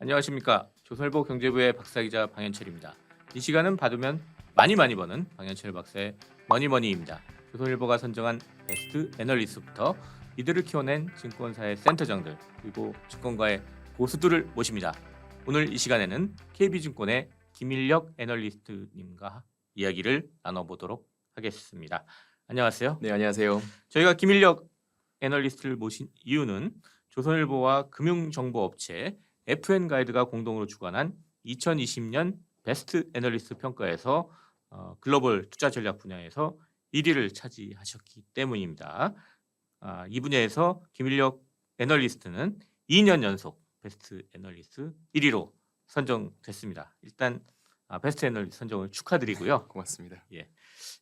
안녕하십니까. 조선일보 경제부의 박사기자 방현철입니다. 이 시간은 받으면 많이 버는 방현철 박사의 머니머니입니다. 조선일보가 선정한 베스트 애널리스트부터 이들을 키워낸 증권사의 센터장들 그리고 증권가의 고수들을 모십니다. 오늘 이 시간에는 KB증권의 김일력 애널리스트님과 이야기를 나눠보도록 하겠습니다. 안녕하세요. 네, 안녕하세요. 저희가 김일력 애널리스트를 모신 이유는 조선일보와 금융정보업체 FN가이드가 공동으로 주관한 2020년 베스트 애널리스트 평가에서 글로벌 투자 전략 분야에서 1위를 차지하셨기 때문입니다. 이 분야에서 김일력 애널리스트는 2년 연속 베스트 애널리스트 1위로 선정됐습니다. 일단 베스트 애널리스트 선정을 축하드리고요. 고맙습니다. 예.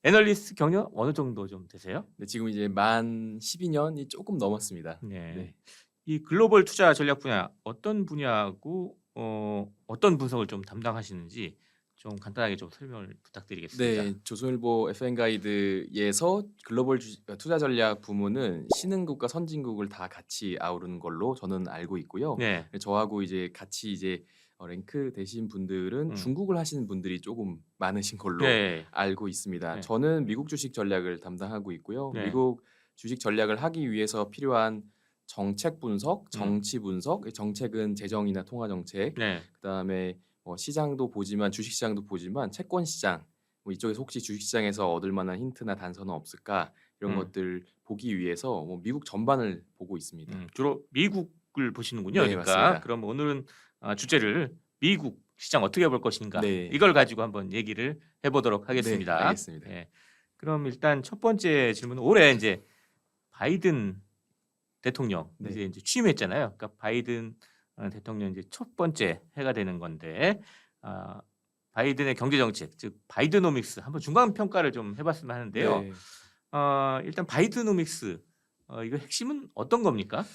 애널리스트 경력 어느 정도 좀 되세요? 네, 지금 이제 만 12년이 조금 넘었습니다. 네. 네. 이 글로벌 투자 전략 분야 어떤 분야고 어떤 분석을 좀 담당하시는지 좀 간단하게 좀 설명을 부탁드리겠습니다. 네, 조선일보 FN 가이드에서 글로벌 투자 전략 부문은 신흥국과 선진국을 다 같이 아우르는 걸로 저는 알고 있고요. 네. 저하고 이제 같이 이제 랭크 되신 분들은 중국을 하시는 분들이 조금 많으신 걸로 네. 알고 있습니다. 네. 저는 미국 주식 전략을 담당하고 있고요. 네. 미국 주식 전략을 하기 위해서 필요한 정책 분석, 정치 분석, 정책은 재정이나 통화 정책, 네. 그다음에 시장도 보지만 주식 시장도 보지만 채권 시장 이쪽에서 혹시 주식 시장에서 얻을 만한 힌트나 단서는 없을까 이런 것들 보기 위해서 미국 전반을 보고 있습니다. 주로 미국을 보시는군요. 네, 그러니까 맞습니다. 그럼 오늘은 주제를 미국 시장 어떻게 볼 것인가 네. 이걸 가지고 한번 얘기를 해보도록 하겠습니다. 네, 알겠습니다. 네. 그럼 일단 첫 번째 질문은 올해 이제 바이든 대통령 네. 이제 취임했잖아요. 그러니까 바이든 대통령 이제 첫 번째 해가 되는 건데 바이든의 경제 정책 즉 바이드노믹스 한번 중간 평가를 좀 해봤으면 하는데요. 네. 일단 바이드노믹스 이거 핵심은 어떤 겁니까?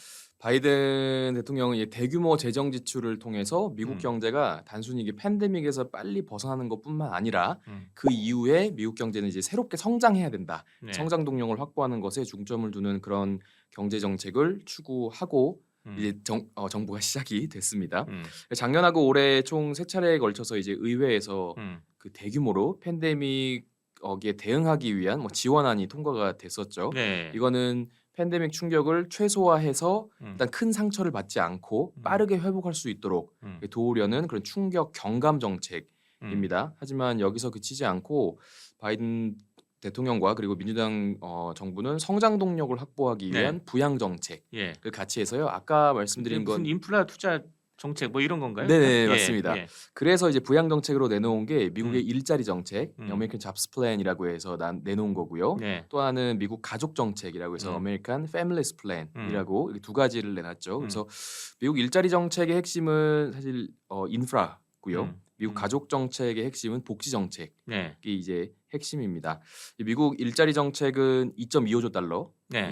바이든 대통령은 이제 대규모 재정 지출을 통해서 미국 경제가 단순히 이게 팬데믹에서 빨리 벗어나는 것뿐만 아니라 그 이후에 미국 경제는 이제 새롭게 성장해야 된다. 네. 성장 동력을 확보하는 것에 중점을 두는 그런 경제 정책을 추구하고 이제 정부가 시작이 됐습니다. 작년하고 올해 총 3차례에 걸쳐서 이제 의회에서 그 대규모로 팬데믹에 대응하기 위한 지원안이 통과가 됐었죠. 네. 이거는 팬데믹 충격을 최소화해서 일단 큰 상처를 받지 않고 빠르게 회복할 수 있도록 도우려는 그런 충격 경감 정책입니다. 하지만 여기서 그치지 않고 바이든 대통령과 그리고 민주당 정부는 성장 동력을 확보하기 네. 위한 부양 정책을 예. 같이 해서요. 아까 말씀드린 무슨 건 인프라 투자 정책 뭐 이런 건가요? 네, 예, 맞습니다. 예. 그래서 이제 부양 정책으로 내놓은 게 미국의 일자리 정책, 음. 아메리칸 잡스 플랜이라고 해서 내놓은 거고요. 네. 또 하나는 미국 가족 정책이라고 해서 아메리칸 패밀리스 플랜이라고 이 두 가지를 내놨죠. 그래서 미국 일자리 정책의 핵심은 사실 인프라고요. 미국 가족 정책의 핵심은 복지 정책이 네. 이제 핵심입니다. 미국 일자리 정책은 2.25조 달러이고 네.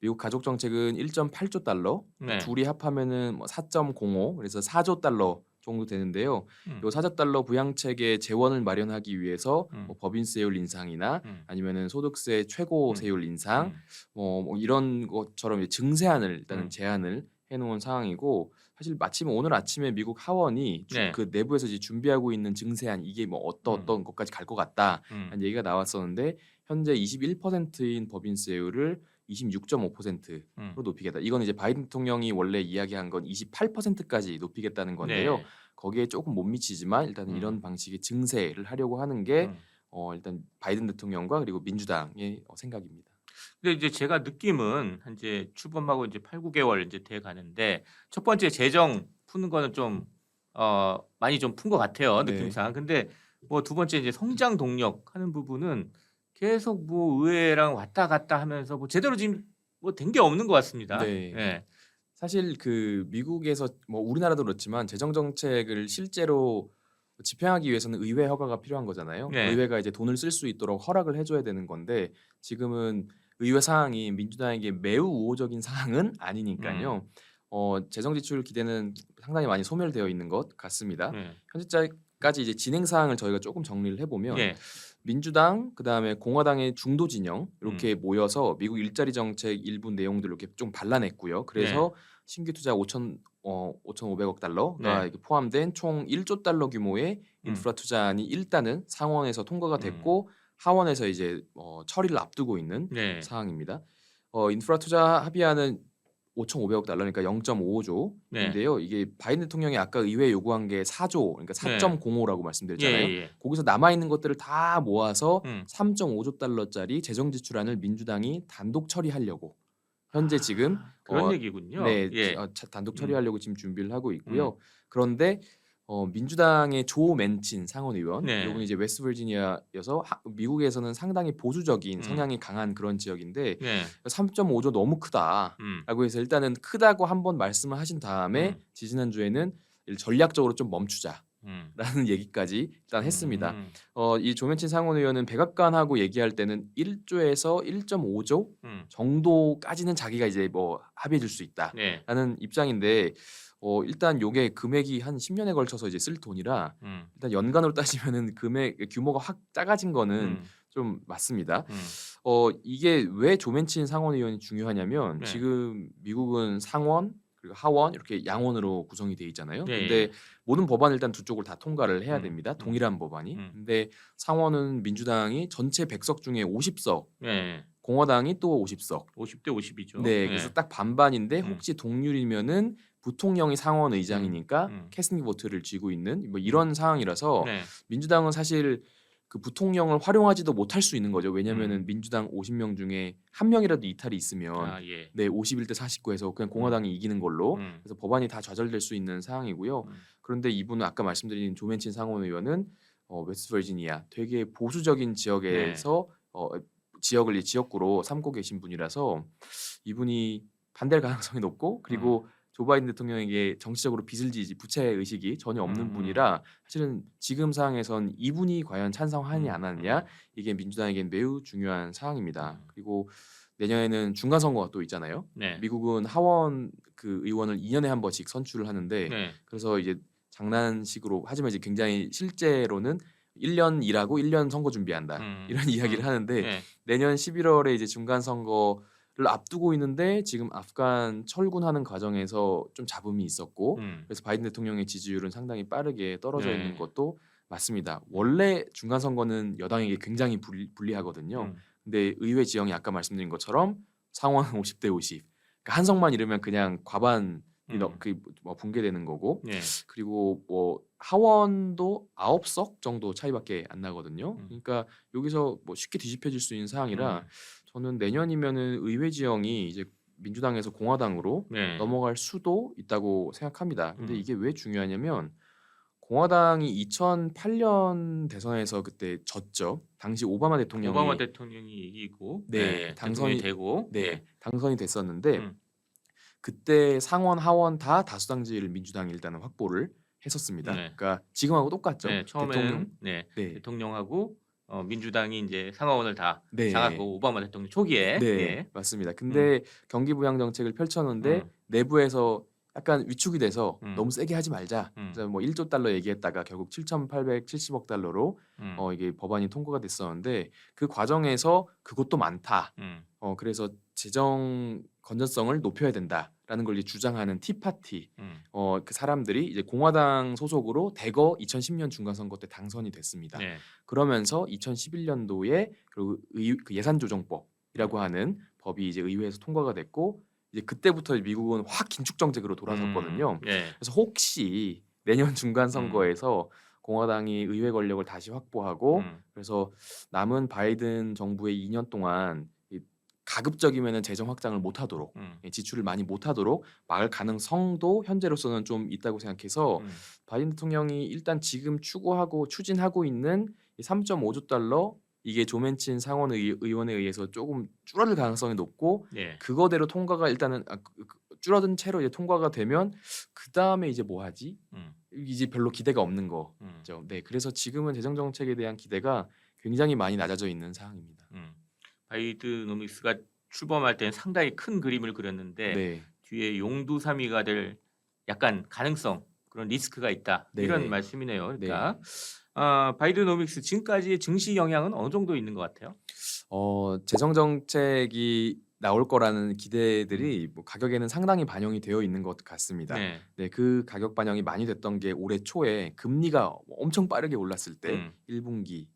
미국 가족 정책은 1.8조 달러, 네. 둘이 합하면은 4.05 그래서 4조 달러 정도 되는데요. 이 4조 달러 부양책의 재원을 마련하기 위해서 법인세율 인상이나 아니면은 소득세 최고 세율 인상, 이런 것처럼 증세안을 일단은 제안을 해놓은 상황이고 사실 마침 오늘 아침에 미국 하원이 네. 그 내부에서 이제 준비하고 있는 증세안 이게 어떤 것까지 갈 것 같다 하는 얘기가 나왔었는데 현재 21%인 법인세율을 26.5%로 높이겠다. 이건 이제 바이든 대통령이 원래 이야기한 건 28%까지 높이겠다는 건데요. 네. 거기에 조금 못 미치지만 일단은 이런 방식의 증세를 하려고 하는 게 일단 바이든 대통령과 그리고 민주당의 생각입니다. 근데 이제 제가 느낌은 이제 출범하고 이제 8, 9개월 이제 돼 가는데 첫 번째 재정 푸는 거는 좀 많이 좀 푼 것 같아요, 네. 느낌상. 근데 뭐 두 번째 이제 성장 동력 하는 부분은 계속 뭐 의회랑 왔다 갔다 하면서 뭐 제대로 지금 뭐 된 게 없는 것 같습니다. 네. 예. 사실 그 미국에서 우리나라도 그렇지만 재정 정책을 실제로 집행하기 위해서는 의회 허가가 필요한 거잖아요. 네. 의회가 이제 돈을 쓸 수 있도록 허락을 해줘야 되는 건데 지금은 의회 상황이 민주당에게 매우 우호적인 상황은 아니니까요. 재정 지출 기대는 상당히 많이 소멸되어 있는 것 같습니다. 현재까지 이제 진행 사항을 저희가 조금 정리를 해보면 예. 민주당 그다음에 공화당의 중도 진영 이렇게 모여서 미국 일자리 정책 일부 내용들 이렇게 좀 발라냈고요. 그래서 신규 투자 5,500억 달러가 네. 이렇게 포함된 총 1조 달러 규모의 음. 인프라 투자안이 일단은 상원에서 통과가 음. 됐고 하원에서 이제 처리를 앞두고 있는 네. 상황입니다. 인프라 투자 합의안은 5,500억 달러니까 네. 0.55조인데요. 이게 바이든 대통령이 아까 의회에 요구한 게 4조, 그러니까 네. 4.05라고 말씀드렸잖아요. 예. 거기서 남아 있는 것들을 다 모아서 음. 3.5조 달러짜리 재정 지출안을 민주당이 단독 처리하려고 현재 지금 그런 얘기군요. 네, 예. 단독 음. 처리하려고 지금 준비를 하고 있고요. 그런데 민주당의 조 맨친 상원의원, 네. 요분이 이제 웨스트버지니아여서 미국에서는 상당히 보수적인 성향이 강한 그런 지역인데 네. 3.5조 너무 크다라고 음. 해서 일단은 크다고 한번 말씀을 하신 다음에 지지난주에는 전략적으로 좀 멈추자. 음. 라는 얘기까지 일단 했습니다. 음. 이 조men친 상원의원은 백악관하고 얘기할 때는 1조에서 1.5조 음. 정도까지는 자기가 이제 뭐 합의해 줄 수 네. 있다라는 입장인데 일단 요게 금액이 한 10년에 걸쳐서 이제 쓸 돈이라 일단 연간으로 따지면은 금액 규모가 확 작아진 거는 좀 맞습니다. 이게 왜 조men친 상원의원이 중요하냐면 네. 지금 미국은 상원 그리고 하원 이렇게 양원으로 구성이 돼 있잖아요. 예. 근데 모든 법안 일단 두 쪽을 다 통과를 해야 됩니다. 음. 동일한 법안이. 음. 근데 상원은 민주당이 전체 100석 중에 50석, 네. 공화당이 또 50석. 50대 50이죠. 네, 그래서 딱 반반인데 음. 혹시 동률이면은 부통령이 상원 의장이니까 음. 캐스팅 보트를 쥐고 있는 뭐 이런 상황이라서 네. 민주당은 사실 그 부통령을 활용하지도 못할 수 있는 거죠. 왜냐면은 민주당 50명 중에 한 명이라도 이탈이 있으면 예. 네, 51대 49에서 그냥 공화당이 이기는 걸로 그래서 법안이 다 좌절될 수 있는 상황이고요. 그런데 이분은 아까 말씀드린 조men친 상원의원은 웨스트버지니아 되게 보수적인 지역에서 지역을 지역구로 삼고 계신 분이라서 이분이 반대할 가능성이 높고 그리고 조 바이든 대통령에게 정치적으로 빚을 지지 부채 의식이 전혀 없는 분이라 사실은 지금 상황에선 이분이 과연 찬성하느냐 안 하느냐 이게 민주당에겐 매우 중요한 사항입니다. 그리고 내년에는 중간 선거가 또 있잖아요. 네. 미국은 하원 그 의원을 2년에 한 번씩 선출을 하는데 네. 그래서 이제 장난식으로 하지만 이제 굉장히 실제로는 1년 일하고 1년 선거 준비한다 이런 이야기를 하는데 네. 내년 11월에 이제 중간 선거를 앞두고 있는데 지금 아프간 철군하는 과정에서 좀 잡음이 있었고 그래서 바이든 대통령의 지지율은 상당히 빠르게 떨어져 네. 있는 것도 맞습니다. 원래 중간 선거는 여당에게 굉장히 불리하거든요. 근데 의회 지형이 아까 말씀드린 것처럼 상원 50대 50. 그러니까 한 석만 잃으면 그냥 과반이 붕괴되는 거고 네. 그리고 뭐 하원도 9석 정도 차이밖에 안 나거든요. 그러니까 여기서 뭐 쉽게 뒤집혀질 수 있는 상황이라 저는 내년이면은 의회 지형이 이제 민주당에서 공화당으로 네. 넘어갈 수도 있다고 생각합니다. 근데 이게 왜 중요하냐면 공화당이 2008년 대선에서 그때 졌죠. 당시 오바마 대통령이 오바마 대통령이 이기고 네, 당선이 되고 당선이 됐었는데 그때 상원 하원 다 다수당제를 민주당이 일단은 확보를 했었습니다. 네. 그러니까 지금하고 똑같죠. 네, 처음에는 대통령하고 민주당이 이제 상하원을 다 장악하고 오바마 대통령 초기에 맞습니다. 근데 경기 부양 정책을 펼쳤는데 내부에서 약간 위축이 돼서 너무 세게 하지 말자. 그래서 뭐 1조 달러 얘기했다가 결국 7,870억 달러로 이게 법안이 통과가 됐었는데 그 과정에서 그것도 많다. 그래서 재정 건전성을 높여야 된다라는 걸 이제 주장하는 티파티 그 사람들이 이제 공화당 소속으로 대거 2010년 중간 선거 때 당선이 됐습니다. 네. 그러면서 2011년도에 그 예산조정법이라고 하는 법이 이제 의회에서 통과가 됐고 이제 그때부터 미국은 확 긴축 정책으로 돌아섰거든요. 그래서 혹시 내년 중간 선거에서 공화당이 의회 권력을 다시 확보하고 그래서 남은 바이든 정부의 2년 동안 가급적이면은 재정 확장을 못하도록 지출을 많이 못하도록 막을 가능성도 현재로서는 좀 있다고 생각해서 바이든 대통령이 일단 지금 추구하고 추진하고 있는 3.5조 달러 이게 조men친 상원 의원에 의해서 조금 줄어들 가능성이 높고 그거대로 통과가 일단은 줄어든 채로 이제 통과가 되면 그 다음에 이제 뭐 하지? 이제 별로 기대가 없는 거죠. 네, 그래서 지금은 재정 정책에 대한 기대가 굉장히 많이 낮아져 있는 상황입니다. 바이드노믹스가 출범할 때는 상당히 큰 그림을 그렸는데 뒤에 용두사미가 될 약간 가능성 그런 리스크가 있다 이런 말씀이네요. 그러니까 바이드노믹스 지금까지의 증시 영향은 어느 정도 있는 것 같아요? 재정 정책이 나올 거라는 기대들이 뭐 가격에는 상당히 반영이 되어 있는 것 같습니다. 네. 네, 그 가격 반영이 많이 됐던 게 올해 초에 금리가 엄청 빠르게 올랐을 때 음. 1분기.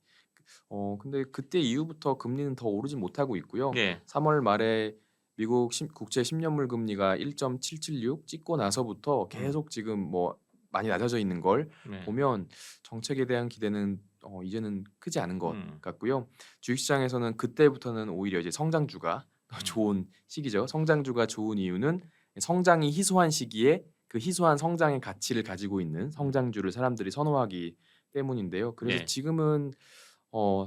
근데 그때 이후부터 금리는 더 오르지 못하고 있고요. 네. 3월 말에 미국 국채 10년물 금리가 1.776 찍고 나서부터 계속 지금 뭐 많이 낮아져 있는 걸 네. 보면 정책에 대한 기대는 이제는 크지 않은 것 같고요. 주식시장에서는 그때부터는 오히려 이제 성장주가 더 좋은 시기죠. 성장주가 좋은 이유는 성장이 희소한 시기에 그 희소한 성장의 가치를 가지고 있는 성장주를 사람들이 선호하기 때문인데요. 그래서 네. 지금은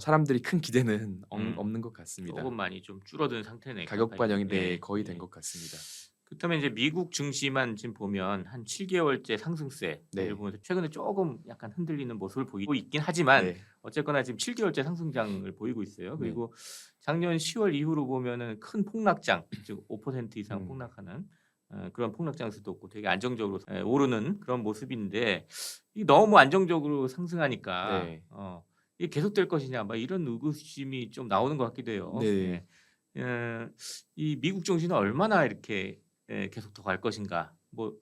사람들이 큰 기대는 없는 것 같습니다. 조금 많이 좀 줄어든 상태네요. 가격 반영이 예. 거의 된 것 같습니다. 그렇다면 이제 미국 증시만 지금 보면 한 7개월째 상승세를 네. 보면서 최근에 조금 약간 흔들리는 모습을 보이고 있긴 하지만 네. 어쨌거나 지금 7개월째 상승장을 보이고 있어요. 네. 그리고 작년 10월 이후로 보면은 큰 폭락장, 즉 5% 이상 음. 폭락하는 그런 폭락장수도 없고 되게 안정적으로 오르는 그런 모습인데 이 너무 안정적으로 상승하니까 네. 이게 계속될 것이냐, 막 이런 의구심이 좀 나오는 것 같기도 해요. 네. 이 미국 증시는 얼마나 이렇게 계속 더 갈 것인가? 뭐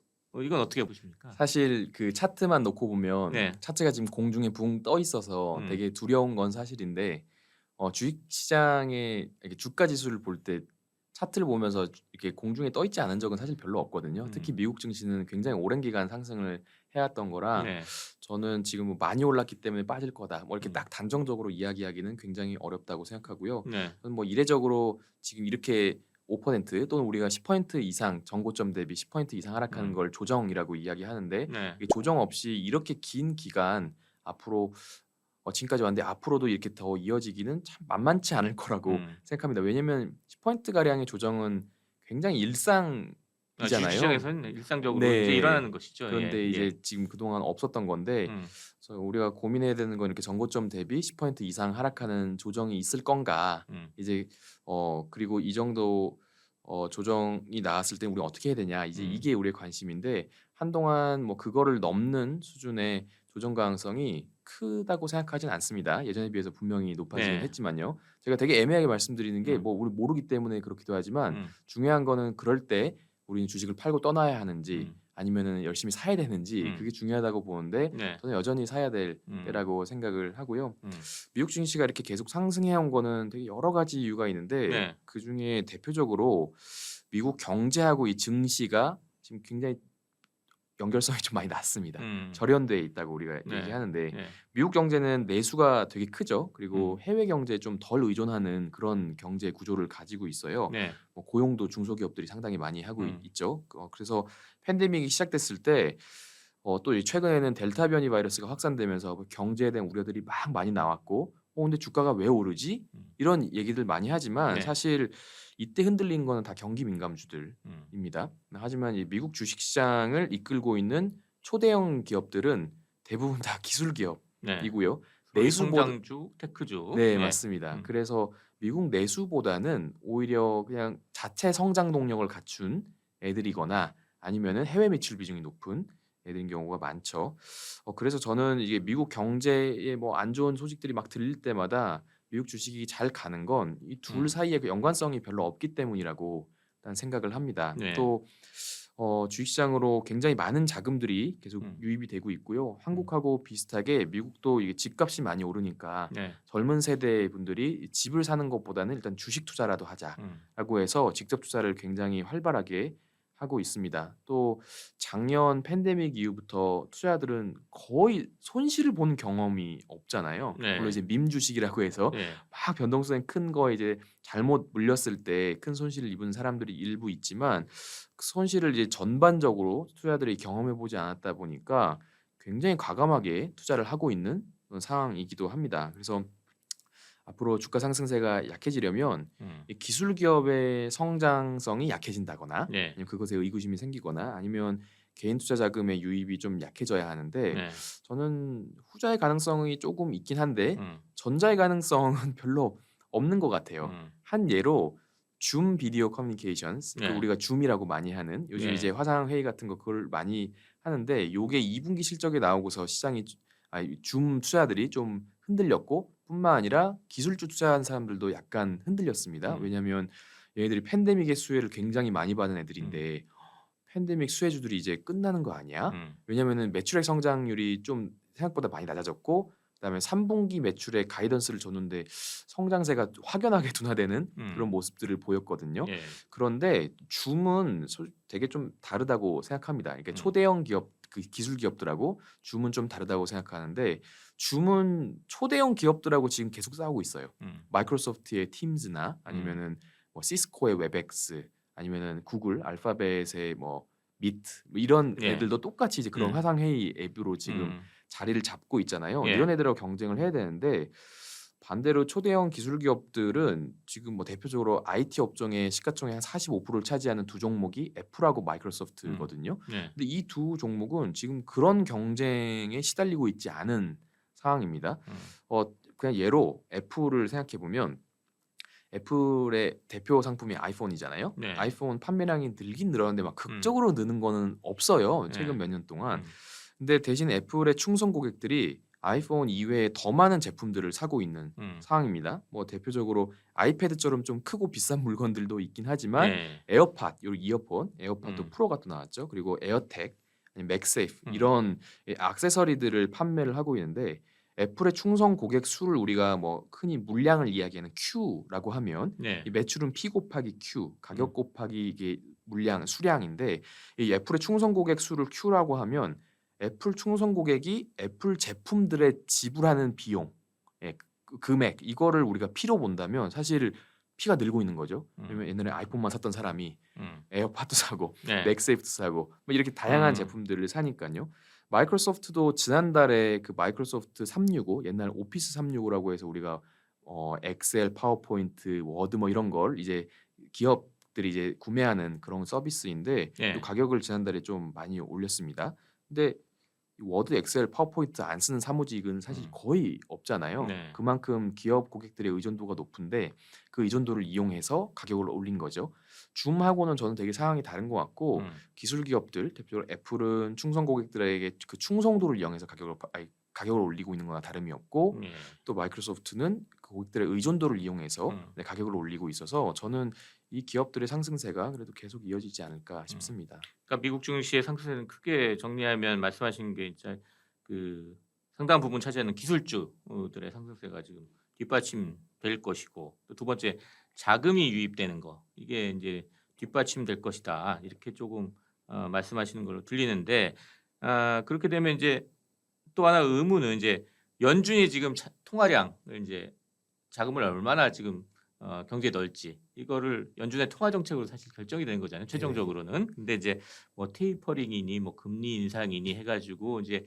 이건 어떻게 보십니까? 사실 그 차트만 놓고 보면 네. 차트가 지금 공중에 붕 떠 있어서 되게 두려운 건 사실인데 주식 시장의 이렇게 주가 지수를 볼 때 차트를 보면서 이렇게 공중에 떠 있지 않은 적은 사실 별로 없거든요. 특히 미국 증시는 굉장히 오랜 기간 상승을 해왔던 거라 네. 저는 지금 뭐 많이 올랐기 때문에 빠질 거다 뭐 이렇게 음. 딱 단정적으로 이야기하기는 굉장히 어렵다고 생각하고요. 네. 저는 뭐 이례적으로 지금 이렇게 5% 또는 우리가 10% 이상 전고점 대비 10% 이상 하락하는 걸 조정이라고 이야기하는데 네. 이게 조정 없이 이렇게 긴 기간 앞으로 지금까지 왔는데 앞으로도 이렇게 더 이어지기는 참 만만치 않을 거라고 생각합니다. 왜냐면 10% 가량의 조정은 굉장히 일상이잖아요. 주식시장에서는 일상적으로 네. 이제 일어나는 것이죠. 그런데 예. 이제 지금 그동안 없었던 건데 그래서 우리가 고민해야 되는 건 이렇게 전고점 대비 10% 이상 하락하는 조정이 있을 건가? 이제 그리고 이 정도 조정이 나왔을 때 우리가 어떻게 해야 되냐? 이제 이게 우리의 관심인데 한동안 뭐 그거를 넘는 수준의 조정 가능성이 크다고 생각하진 않습니다. 예전에 비해서 분명히 높아지긴 네. 했지만요. 제가 되게 애매하게 말씀드리는 게 뭐 우리 모르기 때문에 그렇기도 하지만 중요한 거는 그럴 때 우리는 주식을 팔고 떠나야 하는지 아니면은 열심히 사야 되는지 그게 중요하다고 보는데 네. 저는 여전히 사야 될 때라고 생각을 하고요. 미국 증시가 이렇게 계속 상승해 온 거는 되게 여러 가지 이유가 있는데 네. 그중에 대표적으로 미국 경제하고 이 증시가 지금 굉장히 연결성이 좀 많이 낮습니다. 절연돼 있다고 우리가 네. 얘기하는데 네. 미국 경제는 내수가 되게 크죠. 그리고 해외 경제에 좀 덜 의존하는 그런 경제 구조를 가지고 있어요. 네. 뭐 고용도 중소기업들이 상당히 많이 하고 있죠. 그래서 팬데믹이 시작됐을 때 또 최근에는 델타 변이 바이러스가 확산되면서 뭐 경제에 대한 우려들이 막 많이 나왔고 근데 주가가 왜 오르지? 이런 얘기들 많이 하지만 네. 사실 이때 흔들린 거는 다 경기 민감주들입니다. 하지만 이 미국 주식시장을 이끌고 있는 초대형 기업들은 대부분 다 기술 네. 기업이고요. 소위 내수보다 성장주, 테크주. 네, 맞습니다. 음. 그래서 미국 내수보다는 오히려 그냥 자체 성장 동력을 갖춘 애들이거나 아니면은 해외 매출 비중이 높은 애들인 경우가 많죠. 그래서 저는 이게 미국 경제에 뭐 안 좋은 소식들이 막 들릴 때마다 미국 주식이 잘 가는 건 이 둘 사이에 그 연관성이 별로 없기 때문이라고 일단 생각을 합니다. 네. 또 주식시장으로 굉장히 많은 자금들이 계속 유입이 되고 있고요. 한국하고 비슷하게 미국도 이게 집값이 많이 오르니까 네. 젊은 세대 분들이 집을 사는 것보다는 일단 주식 투자라도 하자라고 해서 직접 투자를 굉장히 활발하게 하고 있습니다. 또 작년 팬데믹 이후부터 투자자들은 거의 손실을 본 경험이 없잖아요. 네. 물론 이제 밈 주식이라고 해서 네. 막 변동성이 큰 거 이제 잘못 물렸을 때 큰 손실을 입은 사람들이 일부 있지만 그 손실을 이제 전반적으로 투자자들이 경험해 보지 않았다 보니까 굉장히 과감하게 투자를 하고 있는 그런 상황이기도 합니다. 그래서 앞으로 주가 상승세가 약해지려면 이 기술 기업의 성장성이 약해진다거나 네. 아니면 그것에 의구심이 생기거나 아니면 개인 투자 자금의 유입이 좀 약해져야 하는데 네. 저는 후자의 가능성이 조금 있긴 한데 전자의 가능성은 별로 없는 것 같아요. 한 예로 줌 비디오 커뮤니케이션스 네. 우리가 줌이라고 많이 하는 요즘 네. 이제 화상 회의 같은 거 그걸 많이 하는데 요게 2분기 실적에 나오고서 시장이 줌 투자들이 좀 흔들렸고 뿐만 아니라 기술주 투자한 사람들도 약간 흔들렸습니다. 왜냐하면 얘네들이 팬데믹의 수혜를 굉장히 많이 받은 애들인데 팬데믹 수혜주들이 이제 끝나는 거 아니야? 왜냐면은 매출액 성장률이 좀 생각보다 많이 낮아졌고 그다음에 3분기 매출의 가이던스를 줬는데 성장세가 확연하게 둔화되는 그런 모습들을 보였거든요. 예. 그런데 줌은 되게 좀 다르다고 생각합니다. 그러니까 초대형 기업 그 기술 기업들하고 줌은 좀 다르다고 생각하는데 줌은 초대형 기업들하고 지금 계속 싸우고 있어요. 마이크로소프트의 팀즈나 아니면은 뭐 시스코의 웹엑스 아니면은 구글 알파벳의 뭐 미트 뭐 이런 예. 애들도 똑같이 이제 그런 화상 회의 앱으로 지금 자리를 잡고 있잖아요. 예. 이런 애들하고 경쟁을 해야 되는데 반대로 초대형 기술 기업들은 지금 뭐 대표적으로 IT 업종의 시가총액 한 45%를 차지하는 두 종목이 애플하고 마이크로소프트거든요. 예. 근데 이 두 종목은 지금 그런 경쟁에 시달리고 있지 않은 상황입니다. 그냥 예로 애플을 생각해 보면 애플의 대표 상품이 아이폰이잖아요. 네. 아이폰 판매량이 늘긴 늘었는데 막 극적으로 느는 거는 없어요. 최근 몇 년 동안. 근데 대신 애플의 충성 고객들이 아이폰 이외에 더 많은 제품들을 사고 있는 상황입니다. 뭐 대표적으로 아이패드처럼 좀 크고 비싼 물건들도 있긴 하지만 예. 에어팟, 요 이어폰, 에어팟도 프로가 또 나왔죠. 그리고 에어텍, 아니면 맥세이프 이런 액세서리들을 판매를 하고 있는데 애플의 충성 고객 수를 우리가 뭐 흔히 물량을 이야기하는 Q라고 하면 네. 이 매출은 P 곱하기 Q, 가격 곱하기 이게 물량 수량인데 이 애플의 충성 고객 수를 Q라고 하면 애플 충성 고객이 애플 제품들에 지불하는 비용, 예, 금액 이거를 우리가 P로 본다면 사실 P가 늘고 있는 거죠. 왜냐면 옛날에 아이폰만 샀던 사람이 에어팟도 사고 네. 맥세이프도 사고 뭐 이렇게 다양한 제품들을 사니까요. 마이크로소프트도 지난달에 그 마이크로소프트 365 옛날 오피스 365라고 해서 우리가 엑셀, 파워포인트, 워드 뭐 이런 걸 이제 기업들이 이제 구매하는 그런 서비스인데 네. 또 가격을 지난달에 좀 많이 올렸습니다. 근데 이 워드, 엑셀, 파워포인트 안 쓰는 사무직은 사실 거의 없잖아요. 네. 그만큼 기업 고객들의 의존도가 높은데 그 의존도를 이용해서 가격을 올린 거죠. 줌하고는 저는 되게 상황이 다른 것 같고 기술 기업들, 대표적으로 애플은 충성 고객들에게 그 충성도를 이용해서 가격을 올리고 있는 거나 다름이 없고 예. 또 마이크로소프트는 그 고객들의 의존도를 이용해서 가격을 올리고 있어서 저는 이 기업들의 상승세가 그래도 계속 이어지지 않을까 싶습니다. 그러니까 미국 증시의 상승세는 크게 정리하면 말씀하신 게 이제 그 상당 부분 차지하는 기술주들의 상승세가 지금 뒷받침될 것이고 또 두 번째 자금이 유입되는 거 이게 이제 뒷받침될 것이다 이렇게 조금 말씀하시는 걸로 들리는데 그렇게 되면 이제 또 하나 의문은 이제 연준이 지금 통화량을 이제 자금을 얼마나 지금 경제에 넣을지 이거를 연준의 통화 정책으로 사실 결정이 되는 거잖아요. 최종적으로는. 근데 이제 뭐 테이퍼링이니 뭐 금리 인상이니 해가지고 이제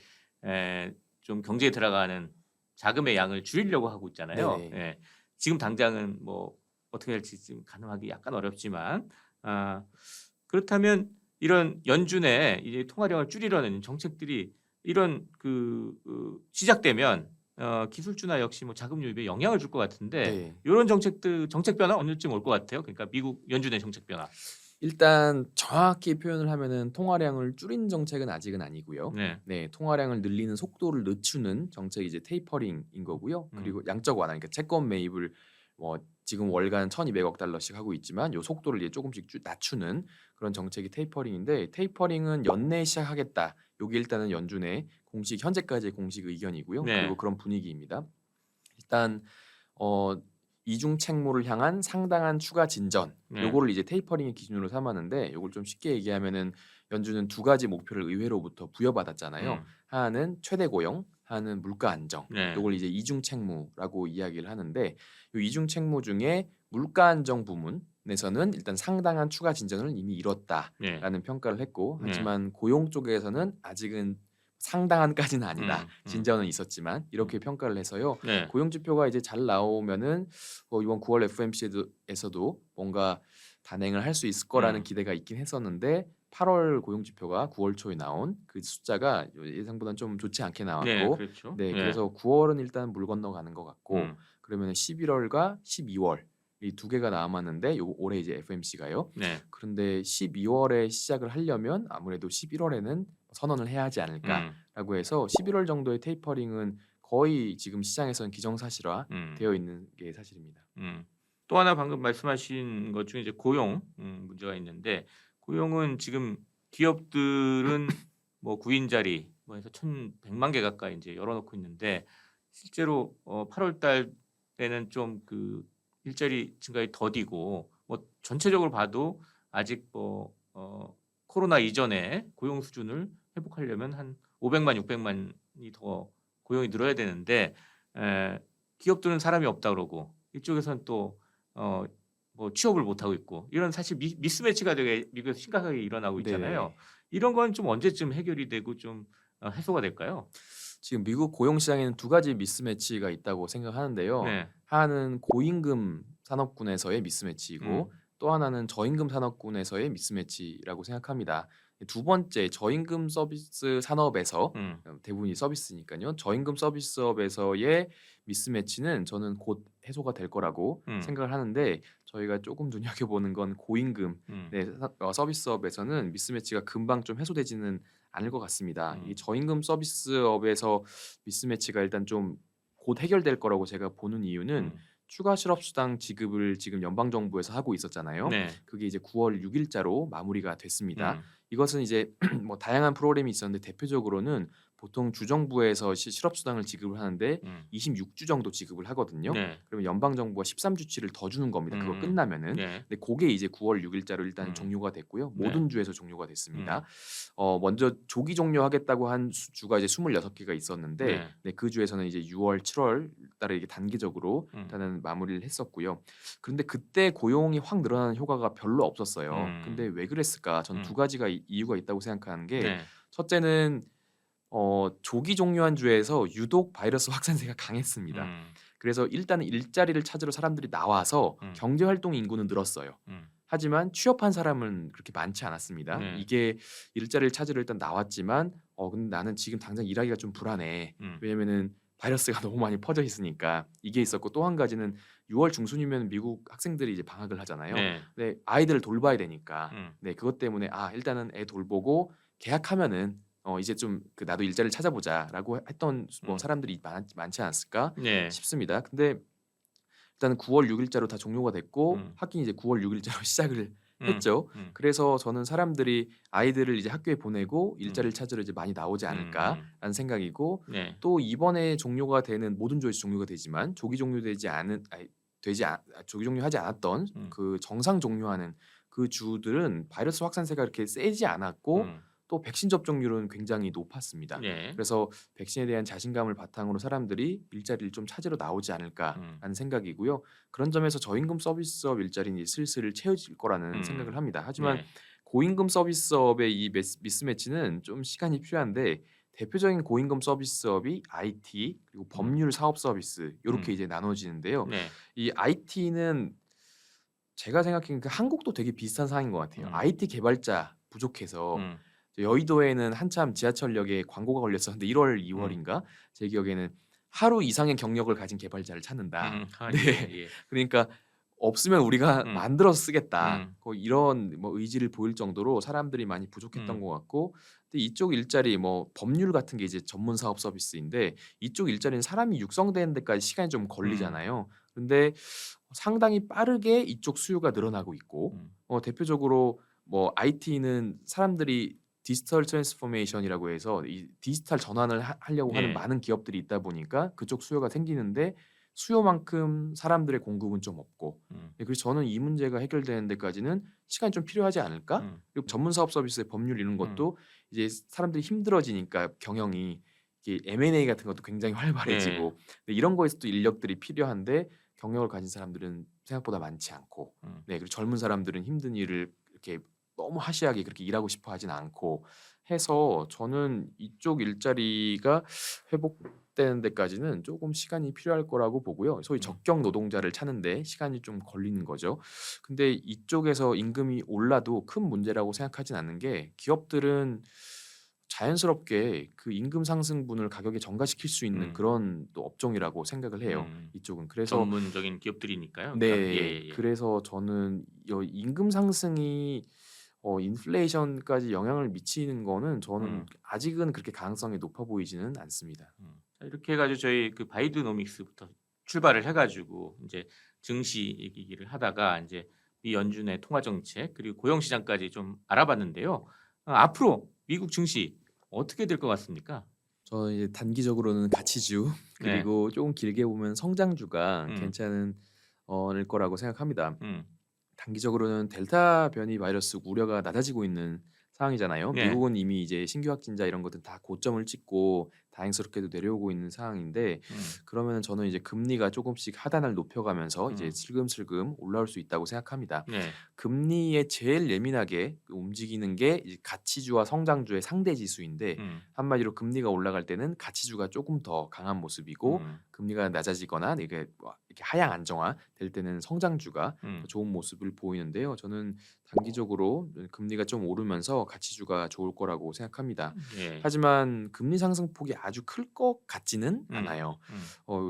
좀 경제에 들어가는 자금의 양을 줄이려고 하고 있잖아요. 네네. 예. 지금 당장은 뭐 어떻게 할지 지금 가늠하기 약간 어렵지만 그렇다면 이런 연준의 이제 통화량을 줄이려는 정책들이 이런 시작되면 기술주나 역시 뭐 자금 유입에 영향을 줄 것 같은데 네. 이런 정책 변화 언제쯤 올 것 같아요? 그러니까 미국 연준의 정책 변화. 일단 정확히 표현을 하면은 통화량을 줄이는 정책은 아직은 아니고요. 네. 네, 통화량을 늘리는 속도를 늦추는 정책이 이제 테이퍼링인 거고요. 그리고 양적 완화, 그러니까 채권 매입을 뭐 지금 월간 1,200억 달러씩 하고 있지만 요 속도를 이제 조금씩 낮추는 그런 정책이 테이퍼링인데 테이퍼링은 연내에 시작하겠다. 요게 일단은 연준의 공식 현재까지의 공식 의견이고요. 네. 그리고 그런 분위기입니다. 일단 이중 책무를 향한 상당한 추가 진전. 네. 요거를 이제 테이퍼링의 기준으로 삼았는데 요걸 좀 쉽게 얘기하면은 연준은 두 가지 목표를 의회로부터 부여받았잖아요. 하나는 최대 고용, 하나는 물가 안정. 네. 요걸 이제 이중 책무라고 이야기를 하는데 요 이중 책무 중에 물가 안정 부문에서는 일단 상당한 추가 진전을 이미 이뤘다라는 네. 평가를 했고 네. 하지만 고용 쪽에서는 아직은 상당한까지는 아니다. 진전은 있었지만 이렇게 평가를 해서요. 네. 고용 지표가 이제 잘 나오면은 이번 9월 FOMC에서도 뭔가 단행을 할 수 있을 거라는 기대가 있긴 했었는데 8월 고용 지표가 9월 초에 나온 그 숫자가 예상보다는 좀 좋지 않게 네. 나왔고 그렇죠. 네, 예. 그래서 9월은 일단 물 건너가는 것 같고 그러면 11월과 12월 이 두 개가 남았는데 올해 이제 FOMC가요. 네. 그런데 12월에 시작을 하려면 아무래도 11월에는 선언을 해야 하지 않을까라고 해서 11월 정도의 테이퍼링은 거의 지금 시장에서는 기정사실화 되어 있는 게 사실입니다. 또 하나 방금 말씀하신 것 중에 이제 고용 문제가 있는데 고용은 지금 기업들은 뭐 구인자리 뭐 해서 1,100만 개 가까이 이제 열어놓고 있는데 실제로 8월 달에는 좀 그 일자리 증가율이 더디고 뭐 전체적으로 봐도 아직 뭐 코로나 이전에 고용 수준을 회복하려면 한 500만, 600만이 더 고용이 늘어야 되는데 기업들은 사람이 없다 그러고 이쪽에서는 또 뭐 취업을 못 하고 있고 이런 사실 미스매치가 되게 미국에서 심각하게 일어나고 있잖아요. 네. 이런 건 좀 언제쯤 해결이 되고 좀 해소가 될까요? 지금 미국 고용 시장에는 두 가지 미스매치가 있다고 생각하는데요. 네. 하나는 고임금 산업군에서의 미스매치이고 음. 또 하나는 저임금 산업군에서의 미스매치라고 생각합니다. 두 번째 저임금 서비스 산업에서 음. 대부분이 서비스니까요. 저임금 서비스업에서의 미스매치는 저는 곧 해소가 될 거라고 음. 생각을 하는데 저희가 조금 눈여겨보는 건 고임금 음. 서비스업에서는 미스매치가 금방 좀 해소되지는 않을 것 같습니다. 이 음. 저임금 서비스업에서 미스매치가 일단 좀 곧 해결될 거라고 제가 보는 이유는 음. 추가 실업수당 지급을 지금 연방 정부에서 하고 있었잖아요. 네. 그게 이제 9월 6일자로 마무리가 됐습니다. 음. 이것은 이제 뭐 다양한 프로그램이 있었는데 대표적으로는 보통 주정부에서 실업수당을 지급을 하는데 음. 26주 정도 지급을 하거든요. 네. 그러면 연방 정부가 13주치를 더 주는 겁니다. 그거 끝나면은. 네. 근데 그게 이제 9월 6일자로 일단 음. 종료가 됐고요. 네. 모든 주에서 종료가 됐습니다. 먼저 조기 종료하겠다고 한 주가 이제 26개가 있었는데 네. 네, 그 주에서는 이제 6월, 7월 달에 이게 단기적으로 음. 일단은 마무리를 했었고요. 그런데 그때 고용이 확 늘어나는 효과가 별로 없었어요. 근데 왜 그랬을까? 전 두 가지가 이유가 있다고 생각하는 게 네. 첫째는 조기 종료한 주에서 유독 바이러스 확산세가 강했습니다. 그래서 일단은 일자리를 찾으러 사람들이 나와서 경제 활동 인구는 늘었어요. 하지만 취업한 사람은 그렇게 많지 않았습니다. 네. 이게 일자리를 찾으러 일단 나왔지만 근데 나는 지금 당장 일하기가 좀 불안해. 왜냐면은 바이러스가 너무 많이 퍼져 있으니까 이게 있었고 또 한 가지는 6월 중순이면 미국 학생들이 이제 방학을 하잖아요. 네. 근데 아이들을 돌봐야 되니까 음. 네 그것 때문에 일단은 애 돌보고 계약하면은 이제 좀 나도 일자리를 찾아보자라고 했던 뭐 사람들이 많지 않았을까 네. 싶습니다. 근데 일단은 9월 6일자로 다 종료가 됐고 음. 학기는 이제 9월 6일자로 시작을 음. 했죠. 음. 그래서 저는 사람들이 아이들을 이제 학교에 보내고 일자리를 찾으러 이제 많이 나오지 음. 않을까라는 생각이고 네. 또 이번에 종료가 되는 모든 조에서 종료가 되지만 조기 종료되지 않은 조기 종료하지 않았던 그 정상 종료하는 그 주들은 바이러스 확산세가 이렇게 세지 않았고 또 백신 접종률은 굉장히 높았습니다. 네. 그래서 백신에 대한 자신감을 바탕으로 사람들이 일자리를 좀 찾으러 나오지 않을까라는 생각이고요. 그런 점에서 저임금 서비스업 일자리는 이제 슬슬 채워질 거라는 생각을 합니다. 하지만 네. 고임금 서비스업의 이 미스매치는 좀 시간이 필요한데 대표적인 고임금 서비스업이 IT 그리고 법률 사업 서비스 이렇게 이제 나눠지는데요. 네. 이 IT는 제가 생각하기엔 한국도 되게 비슷한 상황인 것 같아요. IT 개발자 부족해서 여의도에는 한참 지하철역에 광고가 걸렸었는데 1월, 2월인가 제 기억에는 하루 이상의 경력을 가진 개발자를 찾는다. 네. 예. 그러니까 없으면 우리가 만들어서 쓰겠다. 음. 이런 뭐 의지를 보일 정도로 사람들이 많이 부족했던 것 같고, 근데 이쪽 일자리 뭐 법률 같은 게 이제 전문 사업 서비스인데 이쪽 일자리는 사람이 육성되는 데까지 시간이 좀 걸리잖아요. 근데 상당히 빠르게 이쪽 수요가 늘어나고 있고, 대표적으로 뭐 IT는 사람들이 디지털 트랜스포메이션이라고 해서 이 디지털 전환을 하려고 하는 네. 많은 기업들이 있다 보니까 그쪽 수요가 생기는데 수요만큼 사람들의 공급은 좀 없고 네, 그래서 저는 이 문제가 해결되는 데까지는 시간이 좀 필요하지 않을까? 그리고 전문 사업 서비스의 법률 이런 것도 이제 사람들이 힘들어지니까 경영이 이게 M&A 같은 것도 굉장히 활발해지고 네, 이런 거에서도 인력들이 필요한데 경력을 가진 사람들은 생각보다 많지 않고 네, 그리고 젊은 사람들은 힘든 일을 이렇게 너무 하시하게 그렇게 일하고 싶어 하진 않고 해서 저는 이쪽 일자리가 회복되는 데까지는 조금 시간이 필요할 거라고 보고요. 소위 적격 노동자를 찾는데 시간이 좀 걸리는 거죠. 근데 이쪽에서 임금이 올라도 큰 문제라고 생각하진 않는 게 기업들은 자연스럽게 그 임금 상승분을 가격에 전가시킬 수 있는 그런 또 업종이라고 생각을 해요. 이쪽은. 그래서 전문적인 기업들이니까요. 네. 그러니까. 예. 그래서 저는 임금 상승이 인플레이션까지 영향을 미치는 거는 저는 아직은 그렇게 가능성이 높아 보이지는 않습니다. 자, 이렇게 해가지고 저희 그 바이드노믹스부터 출발을 해가지고 이제 증시 얘기를 하다가 이제 미 연준의 통화 정책 그리고 고용 시장까지 좀 알아봤는데요. 앞으로 미국 증시 어떻게 될 것 같습니까? 저는 이제 단기적으로는 가치주 네. 그리고 조금 길게 보면 성장주가 음. 괜찮은 을 거라고 생각합니다. 음. 단기적으로는 델타 변이 바이러스 우려가 낮아지고 있는 상황이잖아요. 네. 미국은 이미 이제 신규 확진자 이런 것들 다 고점을 찍고 다행스럽게도 내려오고 있는 상황인데 음. 그러면 저는 이제 금리가 조금씩 하단을 높여가면서 이제 음. 슬금슬금 올라올 수 있다고 생각합니다. 네. 금리에 제일 예민하게 움직이는 게 이제 가치주와 성장주의 상대 지수인데 한마디로 금리가 올라갈 때는 가치주가 조금 더 강한 모습이고 금리가 낮아지거나 이게 뭐 이렇게 하향 안정화 될 때는 성장주가 더 좋은 모습을 보이는데요. 저는 단기적으로 금리가 좀 오르면서 가치주가 좋을 거라고 생각합니다. 예. 하지만 금리 상승폭이 아주 클 것 같지는 않아요.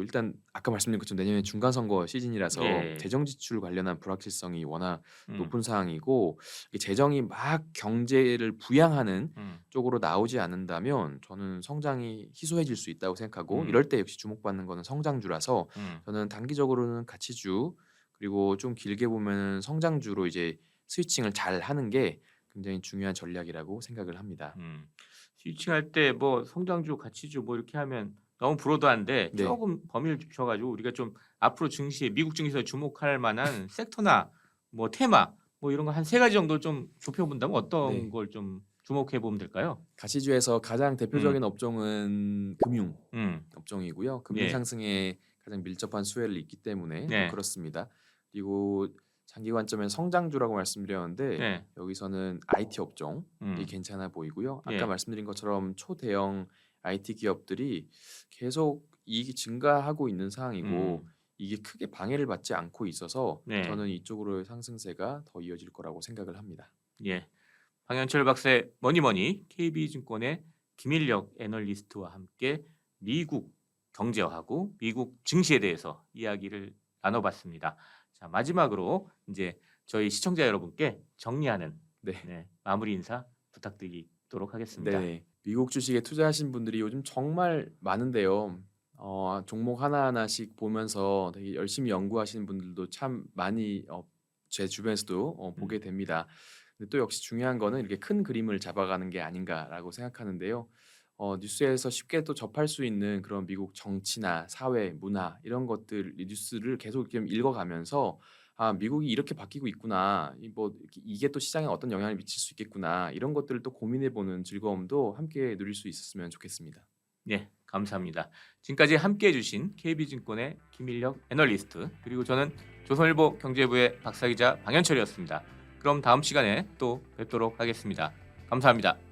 일단 아까 말씀드린 것처럼 내년에 중간 선거 시즌이라서 예. 재정 지출 관련한 불확실성이 워낙 음. 높은 상황이고 이 재정이 막 경제를 부양하는 쪽으로 나오지 않는다면 저는 성장이 희소해질 수 있다고 생각하고 이럴 때 역시 주목받는 거는 성장주라서 저는 단기적으로는 가치주 그리고 좀 길게 보면 성장주로 이제 스위칭을 잘 하는 게 굉장히 중요한 전략이라고 생각을 합니다. 스위칭할 때 뭐 성장주, 가치주 뭐 이렇게 하면 너무 브로드한데 네. 조금 범위를 좁혀가지고 우리가 좀 앞으로 증시에 미국 증시에서 주목할 만한 섹터나 뭐 테마 뭐 이런 거 한 세 가지 정도 좀 좁혀본다면 어떤 네. 걸 좀 주목해 보면 될까요? 가치주에서 가장 대표적인 업종은 금융 음. 업종이고요. 금리 예. 상승에 가장 밀접한 수혜를 있기 때문에 네. 그렇습니다. 그리고 장기 관점엔 성장주라고 말씀드렸는데 네. 여기서는 IT 업종이 괜찮아 보이고요. 아까 예. 말씀드린 것처럼 초대형 IT 기업들이 계속 이익이 증가하고 있는 상황이고 이게 크게 방해를 받지 않고 있어서 네. 저는 이쪽으로의 상승세가 더 이어질 거라고 생각을 합니다. 예. 방현철 박사의 머니머니 KB증권의 김일력 애널리스트와 함께 미국 경제하고 미국 증시에 대해서 이야기를 나눠봤습니다. 자, 마지막으로 이제 저희 시청자 여러분께 정리하는 네. 마무리 인사 부탁드리도록 하겠습니다. 네. 미국 주식에 투자하신 분들이 요즘 정말 많은데요. 종목 하나하나씩 보면서 되게 열심히 연구하시는 분들도 참 많이 제 주변에서도 보게 됩니다. 근데 또 역시 중요한 거는 이렇게 큰 그림을 잡아가는 게 아닌가라고 생각하는데요. 뉴스에서 쉽게 또 접할 수 있는 그런 미국 정치나 사회, 문화 이런 것들 이 뉴스를 계속 좀 읽어가면서 아 미국이 이렇게 바뀌고 있구나. 이게 또 시장에 어떤 영향을 미칠 수 있겠구나. 이런 것들을 또 고민해보는 즐거움도 함께 누릴 수 있었으면 좋겠습니다. 네, 감사합니다. 지금까지 함께해 주신 KB증권의 김일력 애널리스트 그리고 저는 조선일보 경제부의 박사기자 방현철이었습니다. 그럼 다음 시간에 또 뵙도록 하겠습니다. 감사합니다.